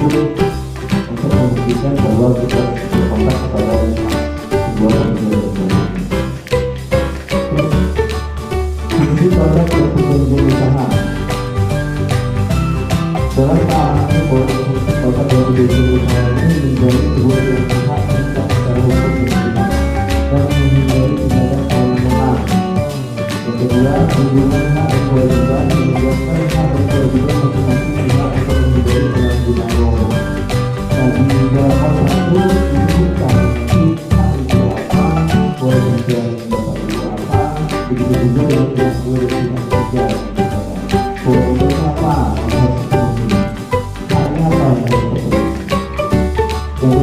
untuk membuktikan bahwa kita berkontak kepada sebuah perjanjian. Fungsi kontrak dan perjanjian usaha dalam penanganan kontrak dan perjanjian usaha ini menjadi sebuah yang pihak terikat secara hukum dan menghindari tindakan saling menang. Yang kedua, hubungan hak dan kewajiban menyebabkan hak dan kewajiban masing-masing pihak untuk menghindari penyalahgunaan wewenang. Nah, di dalam kontrak itu disebutkan hak itu apa, kewajiban dapat itu apa, begitu juga dengan pihak kedua dan pihak ketiga. Kewajiban apa yang harus dipenuhi, haknya apa yang harus dipenuhi. Yang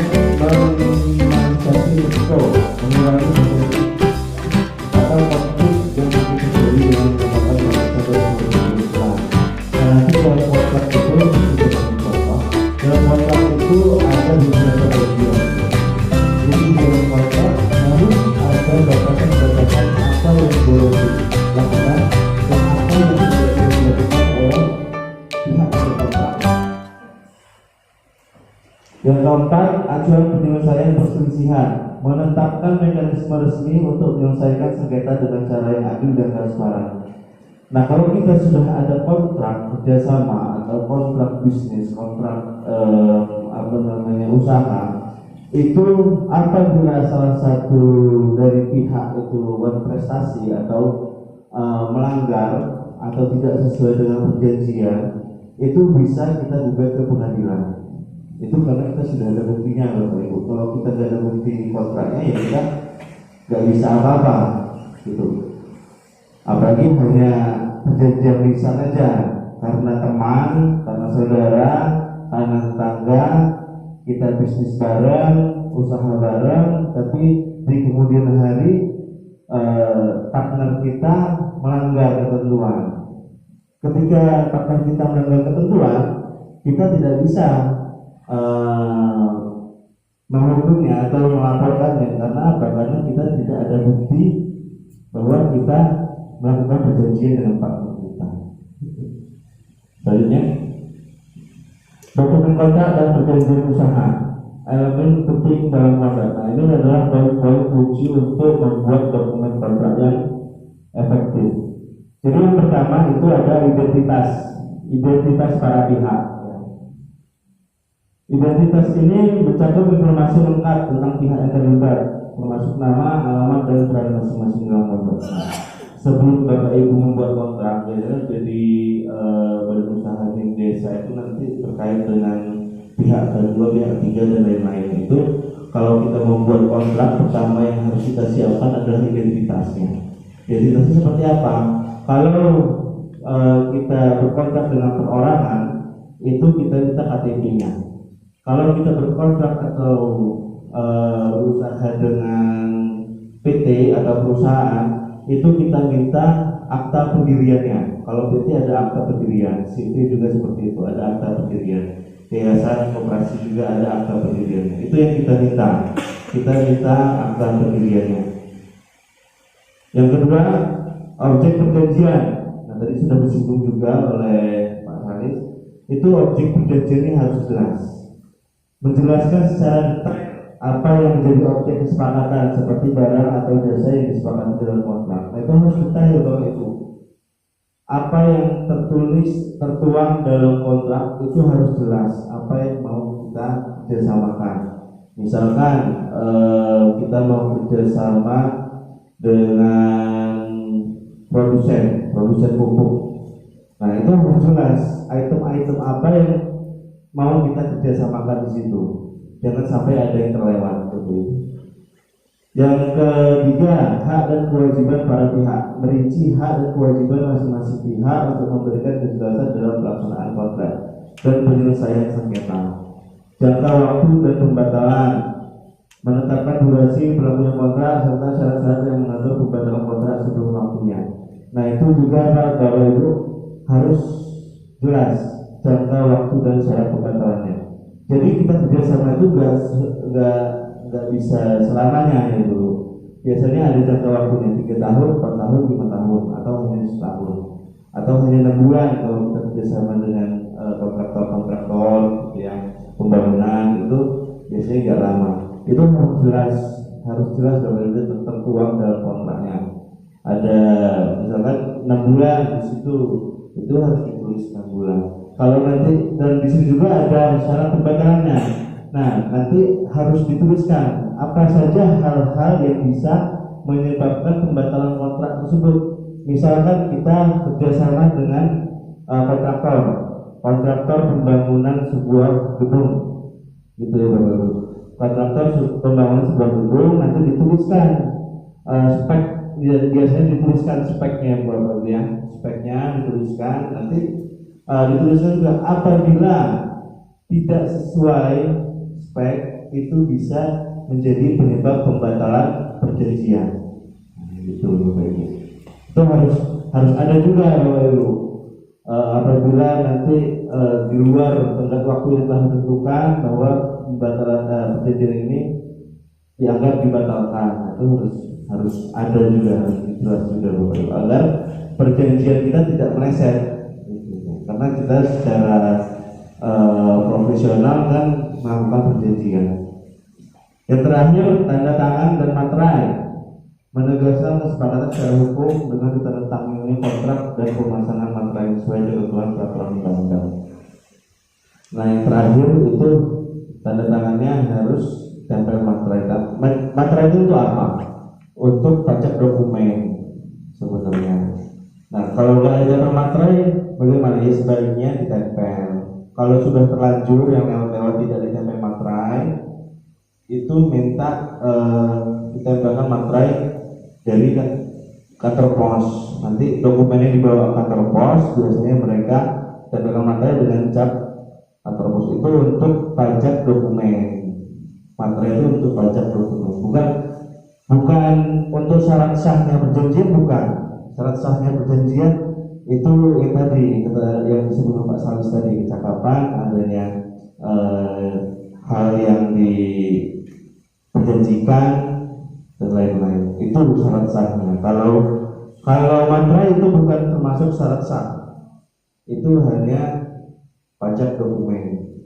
ketiga, meminimalisasi risiko, mengurangi potensi atau konflik yang mungkin terjadi dengan pendapatan yang bersangkutan. Nanti dalam kontrak itu dalam kontrak itu ada beberapa bagian. Jadi dalam kontrak harus ada batasan-batasan apa yang boleh dilakukan dan apa yang tidak boleh dilakukan oleh pihak berkontrak. Yang keempat, acuan penyelesaian perselisihan, menetapkan mekanisme resmi untuk menyelesaikan sengketa dengan cara yang adil dan transparan. Nah, kalau kita sudah ada kontrak kerjasama atau kontrak bisnis, kontrak usaha, itu apabila salah satu dari pihak itu berprestasi atau melanggar atau tidak sesuai dengan perjanjian, itu bisa kita gugat ke pengadilan. Itu karena kita sudah ada buktinya, Bapak Ibu. Kalau kita tidak ada bukti di kontraknya, ya kita nggak bisa apa-apa, gitu. Apalagi hanya perjanjian lisan aja, karena teman, karena saudara, karena tetangga, kita bisnis bareng, usaha bareng, tapi di kemudian hari partner kita melanggar ketentuan. Ketika partner kita melanggar ketentuan, kita tidak bisa menghukumnya atau melaporkannya. Karena apa? Karena kita tidak ada bukti bahwa kita melakukan perjanjian dengan partner kita. Selanjutnya, dokumen kontrak dan perjanjian usaha, elemen penting dalam kontrak. Nah, ini adalah poin-poin kunci untuk membuat dokumen kontrak yang efektif. Jadi yang pertama itu ada identitas para pihak. Identitas ini mencakup informasi lengkap tentang pihak yang terlibat, termasuk nama, alamat, dan peran masing-masing dalam kontrak. Sebelum Bapak Ibu membuat kontrak, jadi badan usaha di desa itu nanti terkait dengan pihak kedua, pihak ketiga, dan lain-lain. Itu kalau kita membuat kontrak, pertama yang harus kita siapkan adalah identitasnya. Identitasnya seperti apa? Kalau kita berkontrak dengan perorangan, itu kita minta KTP-nya. Kalau kita berkontrak atau berusaha dengan PT atau perusahaan, itu kita minta akta pendiriannya. Kalau PT ada akta pendirian, CV juga seperti itu, ada akta pendirian. Yayasan koperasi juga ada akta pendiriannya. Itu yang kita minta. Kita minta akta pendiriannya. Yang kedua, objek perjanjian. Nah, tadi sudah disinggung juga oleh Pak Haris. Itu objek perjanjiannya harus jelas. Menjelaskan secara detail apa yang menjadi objek kesepakatan seperti barang atau jasa yang disepakati dalam kontrak. Nah, itu harus detail Bapak Ibu. Apa yang tertuang dalam kontrak itu harus jelas. Apa yang mau kita kerjasamakan. Misalkan kita mau kerjasama dengan produsen pupuk. Nah, itu harus jelas item-item apa yang mau kita kerjasamakan di situ. Jangan sampai ada yang terlewat. Yang ketiga, hak dan kewajiban para pihak. Merinci hak dan kewajiban masing-masing pihak untuk memberikan kejelasan dalam pelaksanaan kontrak dan penyelesaian sengketa. Jangka waktu dan pembatalan. Menetapkan durasi berlakunya kontrak serta syarat-syarat yang mengatur pembatalan kontrak sebelum waktunya. Nah, itu juga Bapak Ibu harus jelas jangka waktu dan syarat pembatalannya. Jadi kita kerjasama itu nggak bisa selamanya ya dulu. Biasanya ada jangka waktunya 3 tahun, 4 tahun, 5 tahun, atau hanya setahun, atau hanya 6 bulan kalau kita kerjasama dengan kontraktor tidak lama. Itu harus jelas bahwa itu tertuang dalam kontraknya. Ada misalkan 6 bulan di situ, itu harus ditulis 6 bulan. Kalau nanti dan di sini juga ada syarat pembatalannya. Nah, nanti harus dituliskan apa saja hal-hal yang bisa menyebabkan pembatalan kontrak tersebut. Misalkan kita kerjasama dengan kontraktor pembangunan sebuah gedung, gitu ya Bapak Ibu. Kontraktor pembangunan sebuah gedung nanti dituliskan spek, biasanya dituliskan speknya Bapak Ibu ya, speknya dituliskan, nanti dituliskan juga apabila tidak sesuai spek itu bisa menjadi penyebab pembatalan perjanjian. Gitu Bapak Ibu. Itu harus ada juga Bapak Ibu. Apabila nanti di luar tenggat waktu yang telah ditentukan bahwa pembatalan perjanjian ini dianggap dibatalkan, itu harus ada juga, harus jelas juga Bapak Ibu, agar perjanjian kita tidak meleset. Karena kita secara profesional kan melakukan perjanjian. Yang terakhir, tanda tangan dan materai menegaskan kesepakatan secara hukum dengan ditandatangani kontrak dan pemasangan materai sesuai ketentuan peraturan undang-undang. Nah, yang terakhir itu tanda tangannya harus tempel materai. Materai itu untuk apa? Untuk pajak dokumen sebenarnya. Nah, kalau nggak ada materai, bagaimana? Ya sebaiknya ditempel. Kalau sudah terlanjur yang lewat tidak ditempel materai, itu minta ditempelkan materai dari kantor pos. Nanti dokumennya dibawa ke kantor pos, biasanya mereka tempelkan materai dengan cap kantor pos itu untuk pajak dokumen. Materai itu untuk pajak dokumen, bukan untuk syarat sahnya perjanjian, bukan. Syarat sahnya perjanjian itu yang tadi yang disebut Pak Salis tadi, kecakapan, adanya hal yang diperjanjikan dan lain-lain, itu syarat sahnya. Kalau materai itu bukan termasuk syarat sah, itu hanya pajak dokumen.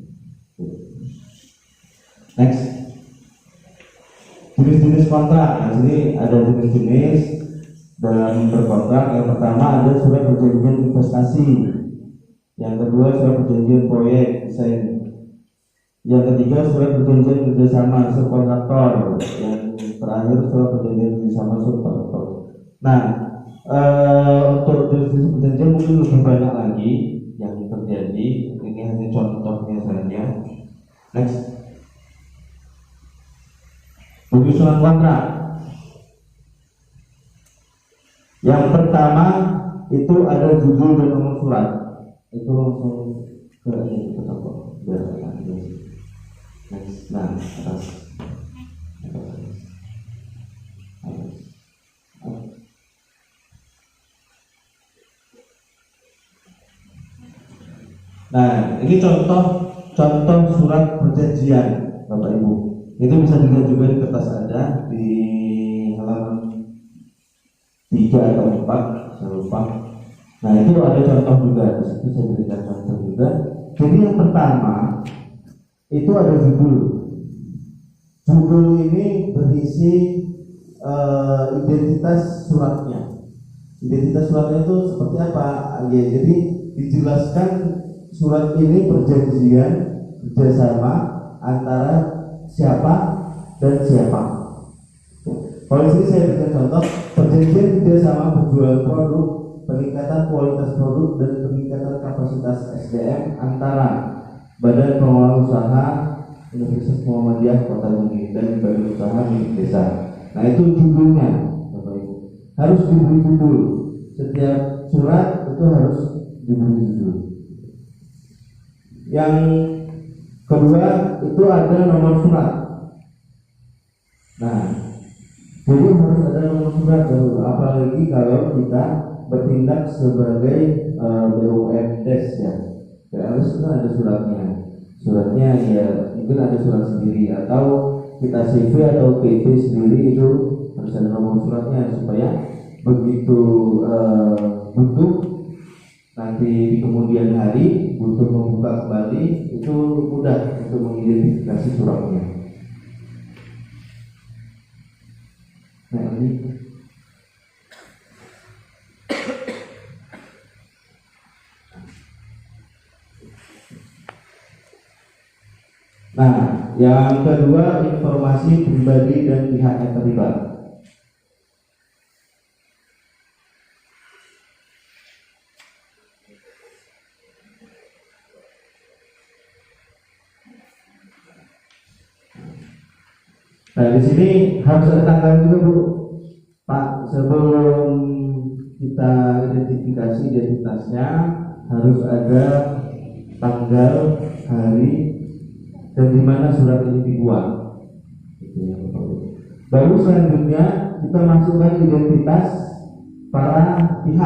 Next, jenis-jenis kontrak. Nah, sini ada jenis-jenis dalam berkontrak. Yang pertama ada surat perjanjian investasi, yang kedua surat perjanjian proyek desain, yang ketiga surat perjanjian kerjasama subkontraktor, yang terakhir surat perjanjian kerjasama subkontraktor. Nah, untuk jenis perjanjian mungkin lebih banyak lagi yang terjadi. Ini hanya contohnya saja. Next, penyusunan kontrak. Yang pertama itu ada judul dan nomor surat. Itu langsung ke ini next. Nah, atas. Nah, ini contoh surat perjanjian Bapak Ibu. Itu bisa dilihat juga di kertas Anda di halaman 3 atau 4, saya lupa. Nah, itu ada contoh juga, di situ saya berikan contoh juga. Jadi yang pertama itu ada judul. Judul ini berisi identitas suratnya. Identitas suratnya itu seperti apa? Ya, jadi dijelaskan surat ini perjanjian kerjasama antara siapa dan siapa. Kalau di sini saya berikan contoh perjanjian kerjasama berjualan produk, peningkatan kualitas produk dan peningkatan kapasitas SDM antara Badan Pengelola Usaha Universitas Muhammadiyah Kota Bumi dan Badan Usaha milik desa. Nah, itu judulnya, Bapak Ibu. Harus diberi judul. Setiap surat itu harus diberi judul. Yang kedua itu ada nomor surat. Nah, jadi harus ada nomor surat dulu, apalagi kalau kita bertindak sebagai BUMDes ya. BUMDes itu ada suratnya. Suratnya ya mungkin ada surat sendiri, atau kita CV atau PP sendiri, itu harus ada nomor suratnya supaya begitu butuh nanti di kemudian hari butuh membuka kembali itu mudah untuk mengidentifikasi suratnya. Nah, ini. Nah, yang kedua, informasi pribadi dan pihak yang terlibat. Nah, di sini harus ada tanggal juga, Bu. Pak, sebelum kita identifikasi identitasnya harus ada tanggal, hari, dan di mana surat ini dibuat. Baru selanjutnya kita masukkan identitas para pihak.